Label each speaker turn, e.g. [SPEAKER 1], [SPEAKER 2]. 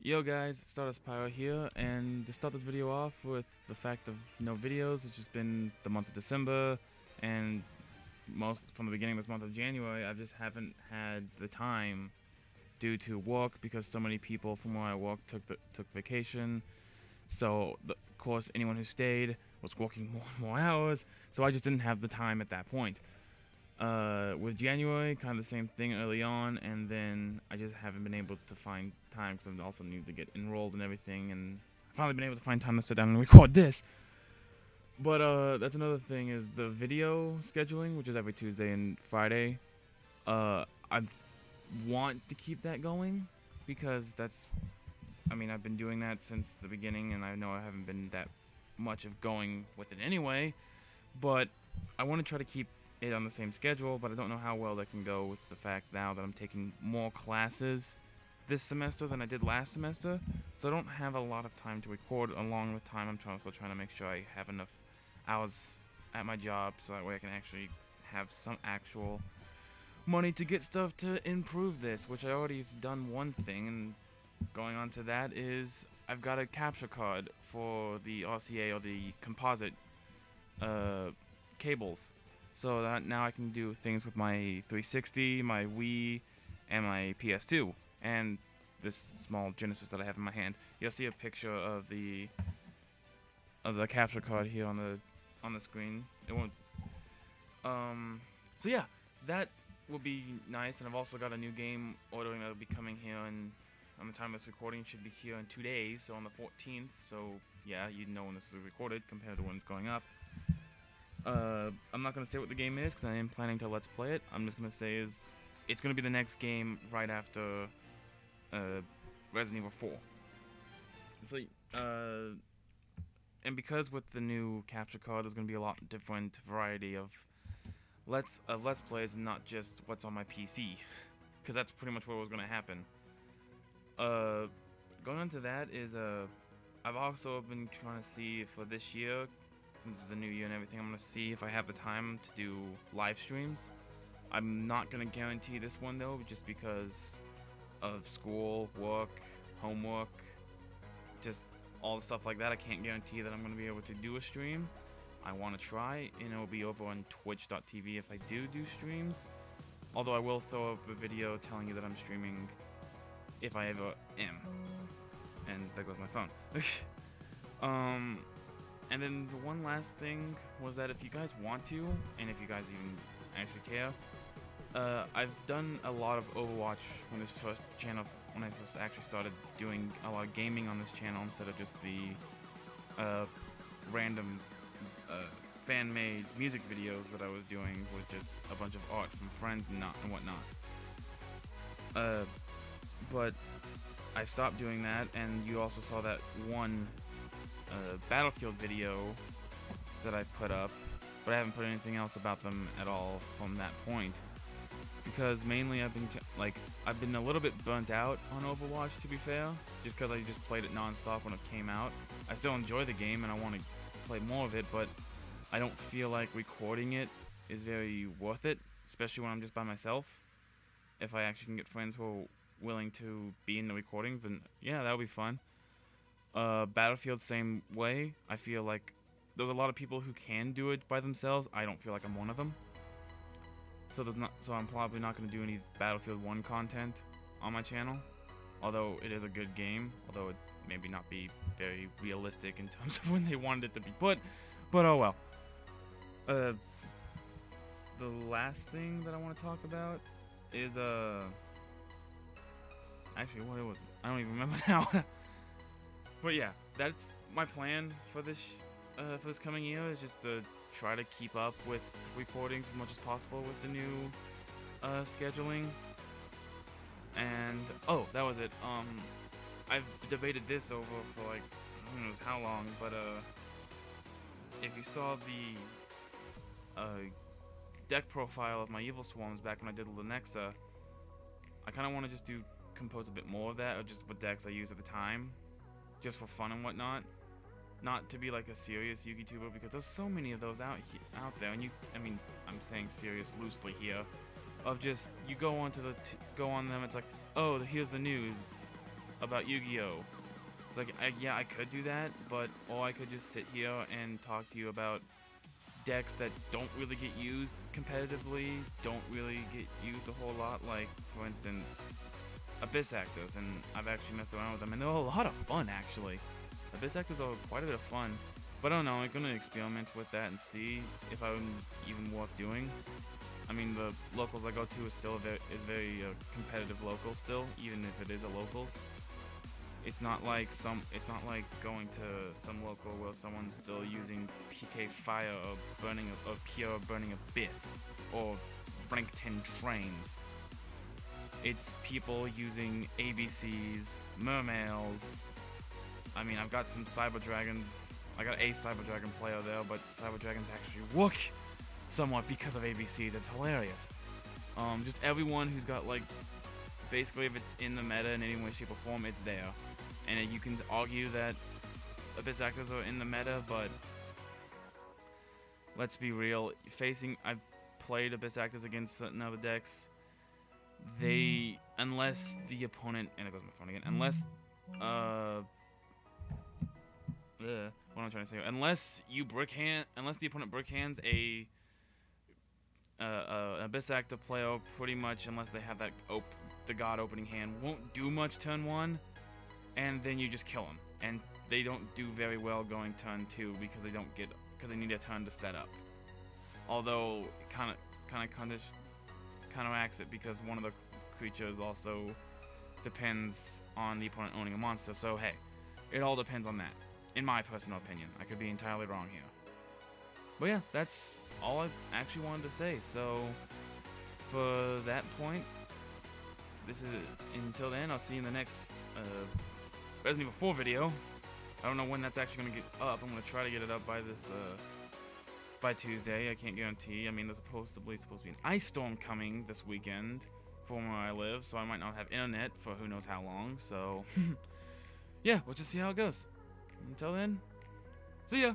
[SPEAKER 1] Yo guys, Stardust Pyro here, and to start this video off with the fact of no videos, it's just been the month of December, and most from the beginning of this month of January, I just haven't had the time due to work because so many people from where I work took vacation. So of course, anyone who stayed was working more and more hours, so I just didn't have the time at that point. With January, kind of the same thing early on, and then I just haven't been able to find time because I also need to get enrolled and everything, and I've finally been able to find time to sit down and record this. But that's another thing is the video scheduling, which is every Tuesday and Friday. I want to keep that going because I've been doing that since the beginning, and I know I haven't been that much of going with it anyway, but I want to try to keep it on the same schedule, but I don't know how well that can go with the fact now that I'm taking more classes this semester than I did last semester, so I don't have a lot of time to record along with time. I'm also trying to make sure I have enough hours at my job so that way I can actually have some actual money to get stuff to improve this, which I already have done one thing, and going on to that is I've got a capture card for the RCA or the composite cables. So that now I can do things with my 360, my Wii, and my PS2, and this small Genesis that I have in my hand. You'll see a picture of the capture card here on the screen. It won't. So yeah, that will be nice. And I've also got a new game ordering that will be coming here, and on the time of this recording should be here in 2 days, so on the 14th. So yeah, you know when this is recorded compared to when it's going up. I'm not going to say what the game is because I am planning to let's play it. I'm just going to say it's going to be the next game right after Resident Evil 4. So, and because with the new capture card, there's going to be a lot different variety of let's plays and not just what's on my PC, because that's pretty much what was going to happen. Going on to that is I've also been trying to see for this year, since it's a new year and everything, I'm going to see if I have the time to do live streams. I'm not going to guarantee this one though, just because of school, work, homework, just all the stuff like that. I can't guarantee that I'm going to be able to do a stream. I want to try, and it will be over on twitch.tv if I do streams. Although I will throw up a video telling you that I'm streaming if I ever am. And there goes my phone. And then the one last thing was that if you guys want to, and if you guys even actually care, I've done a lot of Overwatch when I first actually started doing a lot of gaming on this channel instead of just the random fan-made music videos that I was doing with just a bunch of art from friends and whatnot. But I stopped doing that, and you also saw that one Battlefield video that I've put up, but I haven't put anything else about them at all from that point, because mainly I've been a little bit burnt out on Overwatch, to be fair, just because I just played it non-stop when it came out. I still enjoy the game and I want to play more of it, but I don't feel like recording it is very worth it, especially when I'm just by myself. If I actually can get friends who are willing to be in the recordings, then yeah, that would be fun. Battlefield, same way. I feel like there's a lot of people who can do it by themselves. I don't feel like I'm one of them. So I'm probably not going to do any Battlefield 1 content on my channel. Although it is a good game. Although it maybe not be very realistic in terms of when they wanted it to be put. But oh well. The last thing that I want to talk about is actually what it was. I don't even remember now. But yeah, that's my plan for this coming year, is just to try to keep up with recordings as much as possible with the new scheduling. And oh, that was it. I've debated this over for like who knows how long, but if you saw the deck profile of my Evil Swarms back when I did Lenexa, I kind of want to just compose a bit more of that, or just what decks I use at the time, just for fun and whatnot. Not to be like a serious YouTuber, because there's so many of those out there, and I'm saying serious loosely here, of just you go on them, it's like, oh, here's the news, about Yu-Gi-Oh. It's like, yeah, I could do that, but or I could just sit here and talk to you about decks that don't really get used competitively, don't really get used a whole lot, like, for instance, Abyss Actors, and I've actually messed around with them, and they're a lot of fun, actually. Abyss Actors are quite a bit of fun, but I don't know, I'm gonna experiment with that and see if I'm even worth doing. I mean, the locals I go to is still very competitive local still, even if it is a locals. It's not like going to some local where someone's still using PK Fire or pure Burning Abyss or rank 10 trains. It's people using ABCs, Mermails. I mean, I've got some Cyber Dragons. I got a Cyber Dragon player there, but Cyber Dragons actually work somewhat because of ABCs. It's hilarious. Just everyone who's got, like, basically if it's in the meta in any way, shape, or form, it's there. And you can argue that Abyss Actors are in the meta, but let's be real. I've played Abyss Actors against certain other decks. Unless the opponent, and it goes my phone again, unless, what am I trying to say? Unless the opponent brickhands an Abyss Actor player, pretty much, unless they have that the God opening hand, won't do much turn 1, and then you just kill them. And they don't do very well going turn 2 because they need a turn to set up. Although it kind of counteracts it because one of the creatures also depends on the opponent owning a monster. So hey, it all depends on that. In my personal opinion, I could be entirely wrong here. But yeah, that's all I actually wanted to say. So for that point, until then, I'll see you in the next Resident Evil 4 video. I don't know when that's actually gonna get up. I'm gonna try to get it up by Tuesday. I can't guarantee. I mean, there's supposed to be an ice storm coming this weekend from where I live, so I might not have internet for who knows how long. So yeah, we'll just see how it goes. Until then, see ya.